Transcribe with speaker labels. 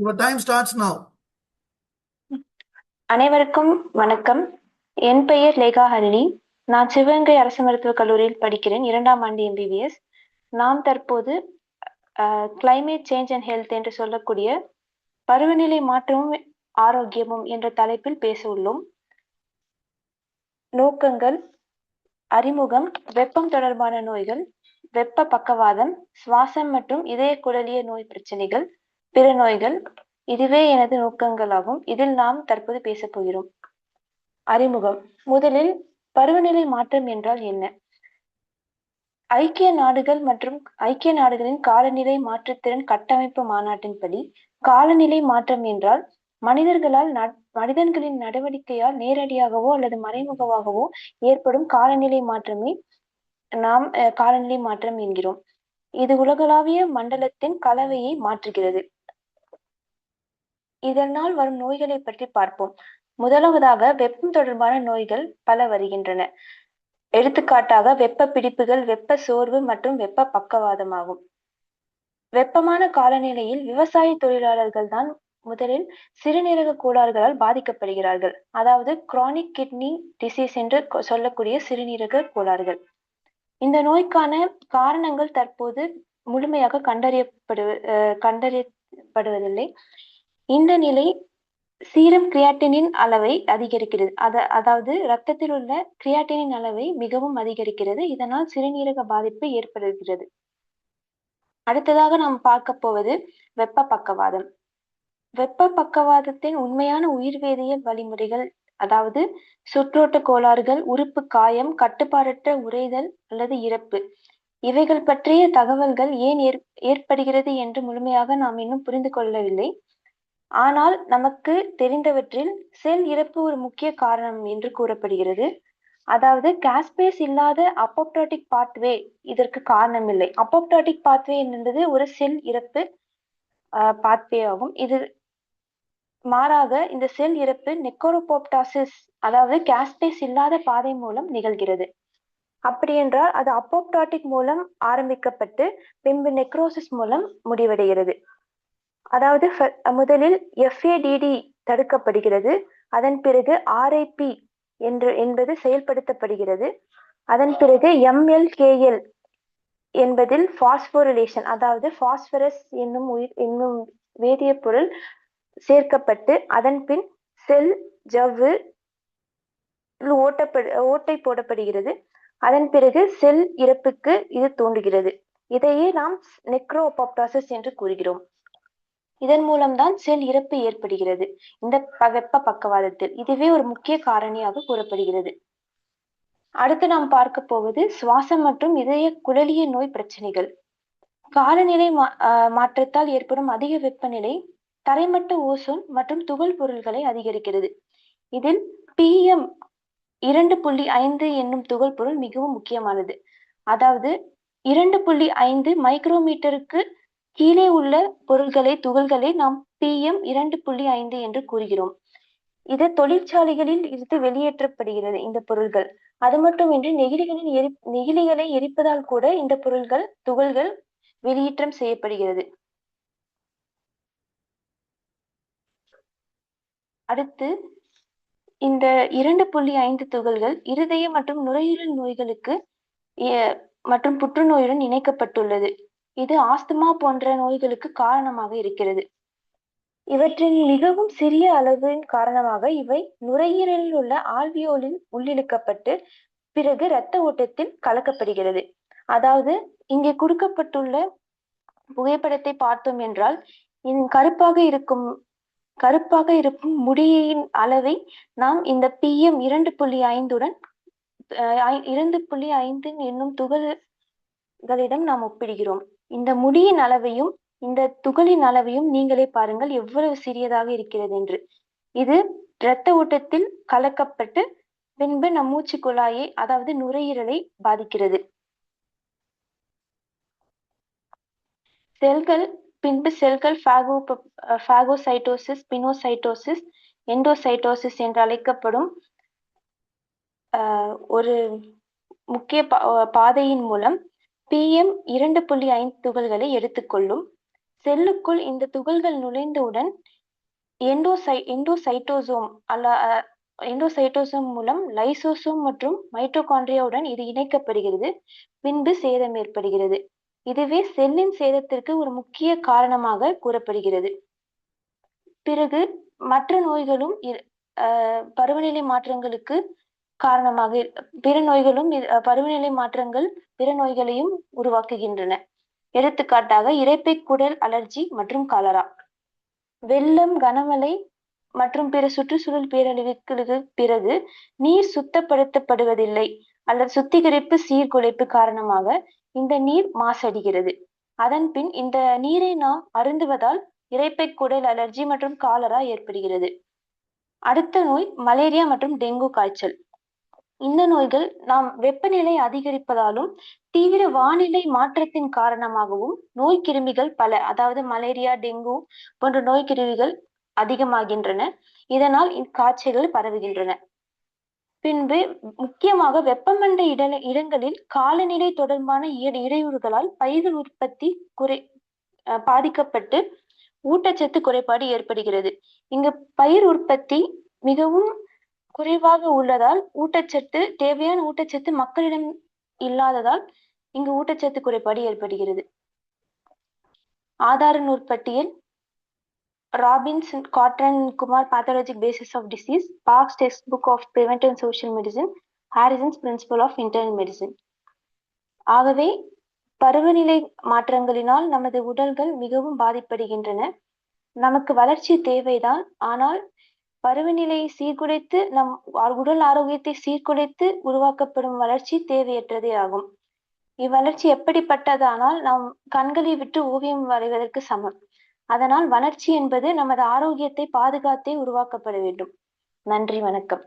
Speaker 1: Your time starts now.
Speaker 2: அனைவருக்கும் வணக்கம். என் பெயர் லேகா ஹரிணி. நான் சிவகங்கை அரசு மருத்துவக் கல்லூரியில் படிக்கிறேன், 2ஆம் ஆண்டு MBBS. நாம் தற்போது கிளைமேட் சேஞ்ச் அண்ட் ஹெல்த் என்று சொல்லக்கூடிய பருவநிலை மாற்றமும் ஆரோக்கியமும் என்ற தலைப்பில் பேச உள்ளோம். நோக்கங்கள்: அறிமுகம், வெப்பம் தொடர்பான நோய்கள், வெப்ப பக்கவாதம், சுவாசம் மற்றும் இதய குடலிய நோய் பிரச்சனைகள், பிற நோய்கள். இதுவே எனது நோக்கங்களாகும். இதில் நாம் தற்போது பேசப் போகிறோம். அறிமுகம். முதலில் பருவநிலை மாற்றம் என்றால் என்ன? ஐக்கிய நாடுகளின் காலநிலை மாற்றுத்திறன் கட்டமைப்பு மாநாட்டின்படி, காலநிலை மாற்றம் என்றால் மனிதர்களின் நடவடிக்கையால் நேரடியாகவோ அல்லது மறைமுகமாகவோ ஏற்படும் காலநிலை மாற்றமே நாம் காலநிலை மாற்றம் என்கிறோம். இது உலகளாவிய மண்டலத்தின் கலவையை மாற்றுகிறது. இதனால் வரும் நோய்களை பற்றி பார்ப்போம். முதலாவதாக வெப்பம் தொடர்பான நோய்கள் பல வருகின்றன. எடுத்துக்காட்டாக வெப்ப பிடிப்புகள், வெப்ப சோர்வு மற்றும் வெப்ப பக்கவாதமாகும். வெப்பமான காலநிலையில் விவசாய தொழிலாளர்கள் தான் முதலில் சிறுநீரக கோளாறுகளால் பாதிக்கப்படுகிறார்கள். அதாவது குரானிக் கிட்னி டிசீஸ் என்று சொல்லக்கூடிய சிறுநீரக கோளாறுகள். இந்த நோய்க்கான காரணங்கள் தற்போது முழுமையாக கண்டறியப்படுவதில்லை. இந்த நிலை சீரம் கிரியாட்டினின் அளவை அதிகரிக்கிறது. அதாவது இரத்தத்தில் உள்ள கிரியாட்டினின் அளவை மிகவும் அதிகரிக்கிறது. இதனால் சிறுநீரக பாதிப்பு ஏற்படுகிறது. அடுத்ததாக நாம் பார்க்க போவது வெப்ப பக்கவாதம். வெப்ப பக்கவாதத்தின் உண்மையான உயிர்வேதியியல் வழிமுறைகள், அதாவது சுற்றோட்ட கோளாறுகள், உறுப்பு காயம், கட்டுப்பாடற்ற உறைதல் அல்லது இறப்பு, இவைகள் பற்றிய தகவல்கள் ஏன் ஏற்படுகிறது என்று முழுமையாக நாம் இன்னும் புரிந்து கொள்ளவில்லை. ஆனால் நமக்கு தெரிந்தவற்றில் செல் இறப்பு ஒரு முக்கிய காரணம் என்று கூறப்படுகிறது. அதாவது காஸ்பேஸ் இல்லாத அப்போப்டோட்டிக் பாத்வே இதற்கு காரணம் இல்லை. அப்போப்டோட்டிக் பாத்வே என்பது ஒரு செல் இறப்பு பாத்வே ஆகும். இது மாறாக இந்த செல் இறப்பு நெக்ரோபோப்டாசிஸ், அதாவது காஸ்பேஸ் இல்லாத பாதை மூலம் நிகழ்கிறது. அப்படி என்றால் அது அப்போப்டாட்டிக் மூலம் ஆரம்பிக்கப்பட்டு பின்பு நெக்ரோசிஸ் மூலம் முடிவடைகிறது. அதாவது முதலில் FADD தடுக்கப்படுகிறது. அதன் பிறகு RIP என்பது செயல்படுத்தப்படுகிறது. அதன் பிறகு MLKL என்பதில் பாஸ்போரிலேஷன், அதாவது பாஸ்பரஸ் என்னும் வேதிப்பொருள் சேர்க்கப்பட்டு அதன் பின் செல் ஜவ்வு ஓட்டை போடப்படுகிறது. அதன் பிறகு செல் இறப்புக்கு இது தூண்டுகிறது. இதையே நாம் நெக்ரோஅப்போப்டோசிஸ் என்று கூறுகிறோம். இதன் மூலம்தான் செல் இறப்பு ஏற்படுகிறது இந்த வெப்ப பக்கவாதத்தில். இதுவே ஒரு முக்கிய காரணியாக கூறப்படுகிறது. அடுத்து நாம் பார்க்க போவது சுவாசம் மற்றும் இதய குழலிய நோய் பிரச்சனைகள். காலநிலை மாற்றத்தால் ஏற்படும் அதிக வெப்பநிலை தரைமட்ட ஓசோன் மற்றும் துகள் பொருள்களை அதிகரிக்கிறது. இதில் PM2.5 என்னும் துகள் பொருள் மிகவும் முக்கியமானது. அதாவது 2.5 மைக்ரோமீட்டருக்கு கீழே உள்ள துகள்களை நாம் PM2.5 என்று கூறுகிறோம். இது தொழிற்சாலைகளில் இருந்து வெளியேற்றப்படுகிறது இந்த பொருள்கள். அது மட்டுமின்றி நெகிழிகளை எரிப்பதால் கூட இந்த துகள்கள் வெளியேற்றம் செய்யப்படுகிறது. அடுத்து இந்த 2.5 துகள்கள் இருதய மற்றும் நுரையீரல் நோய்களுக்கு மற்றும் புற்றுநோயுடன் இணைக்கப்பட்டுள்ளது. இது ஆஸ்துமா போன்ற நோய்களுக்கு காரணமாக இருக்கிறது. இவற்றின் மிகவும் சிறிய அளவின் காரணமாக இவை நுரையீரலில் உள்ள ஆல்வியோலில் உள்ளிழுக்கப்பட்டு பிறகு இரத்த ஓட்டத்தில் கலக்கப்படுகிறது. அதாவது இங்கே கொடுக்கப்பட்டுள்ள புகைப்படத்தை பார்த்தோம் என்றால் கருப்பாக இருக்கும் முடியின் அளவை நாம் இந்த PM2.5 2.5 என்னும் துகள்களிடம் நாம் ஒப்பிடுகிறோம். இந்த முடியின் அளவையும் இந்த துகளின் அளவையும் நீங்களே பாருங்கள் எவ்வளவு சிறியதாக இருக்கிறது என்று. இது இரத்த ஓட்டத்தில் கலக்கப்பட்டு பின்பு நம் மூச்சு குழாயை, அதாவது நுரையீரலை பாதிக்கிறது. செல்கள் பாகோசைட்டோசிஸ், பினோசைட்டோசிஸ், எண்டோசைட்டோசிஸ் என்று அழைக்கப்படும் ஒரு முக்கிய பாதையின் மூலம் PM2.5 துகள்களை எடுத்துக்கொள்ளும். செல்லுக்குள் இந்த துகள்கள் நுழைந்தவுடன் எண்டோசைட்டோசோம் எண்டோசைட்டோசோம் மூலம் லைசோசோம் மற்றும் மைட்டோகாண்ட்ரியாவுடன் இது இணைக்கப்படுகிறது. பின்பு சேதம் ஏற்படுகிறது. இதுவே செல்லின் சேதத்திற்கு ஒரு முக்கிய காரணமாக கூறப்படுகிறது. பிறகு மற்ற நோய்களும் பருவநிலை மாற்றங்களுக்கு காரணமாக பிற நோய்களும் பருவநிலை மாற்றங்கள் பிற நோய்களையும் உருவாக்குகின்றன. எடுத்துக்காட்டாக இரைப்பை குடல் அலர்ஜி மற்றும் காலரா. வெள்ளம், கனமழை மற்றும் பிற சுற்றுச்சூழல் பேரழிவுகளுக்கு பிறகு நீர் சுத்தப்படுத்தப்படுவதில்லை அல்லது சுத்திகரிப்பு சீர்குலைப்பு காரணமாக இந்த நீர் மாசடைகிறது. அதன் பின் இந்த நீரை நாம் அருந்துவதால் இரைப்பை குடல் அலர்ஜி மற்றும் காலரா ஏற்படுகிறது. அடுத்த நோய் மலேரியா மற்றும் டெங்கு காய்ச்சல். இந்த நோய்கள் நாம் வெப்பநிலை அதிகரிப்பதாலும் தீவிர வானிலை மாற்றத்தின் காரணமாகவும் நோய் கிருமிகள் பல, அதாவது மலேரியா, டெங்கு போன்ற நோய் கிருமிகள் அதிகமாகின்றன. இதனால் இக்காய்ச்சல்கள் பரவுகின்றன. பின்பு முக்கியமாக வெப்பமண்டல இடங்களில் காலநிலை தொடர்பான இடையூறுகளால் பயிர்கள் உற்பத்தி பாதிக்கப்பட்டு ஊட்டச்சத்து குறைபாடு ஏற்படுகிறது. இங்கு பயிர் உற்பத்தி மிகவும் குறைவாக உள்ளதால் தேவையான ஊட்டச்சத்து மக்களிடம் இல்லாததால் இங்கு ஊட்டச்சத்து குறைபாடு ஏற்படுகிறது. ஆதார நூற்பட்டியல் Robbins, Cotran, Kumar, Pathologic Basis of Disease, Park's Textbook of Preventive and Social Medicine, Harrison's Principle of Internal Medicine. ஆகவே பருவநிலை மாற்றங்களினால் நமது உடல்கள் மிகவும் பாதிப்படுகின்றன. நமக்கு வளர்ச்சி தேவைதான், ஆனால் பருவநிலையை சீர்குலைத்து நம் உடல் ஆரோக்கியத்தை சீர்குலைத்து உருவாக்கப்படும் வளர்ச்சி தேவையற்றதே ஆகும். இவ்வளர்ச்சி எப்படிப்பட்டதானால் நாம் கண்களை விட்டு ஓவியம் வரைவதற்கு சமம். அதனால் வளர்ச்சி என்பது நமது ஆரோக்கியத்தை பாதுகாத்தே உருவாக்கப்பட வேண்டும். நன்றி, வணக்கம்.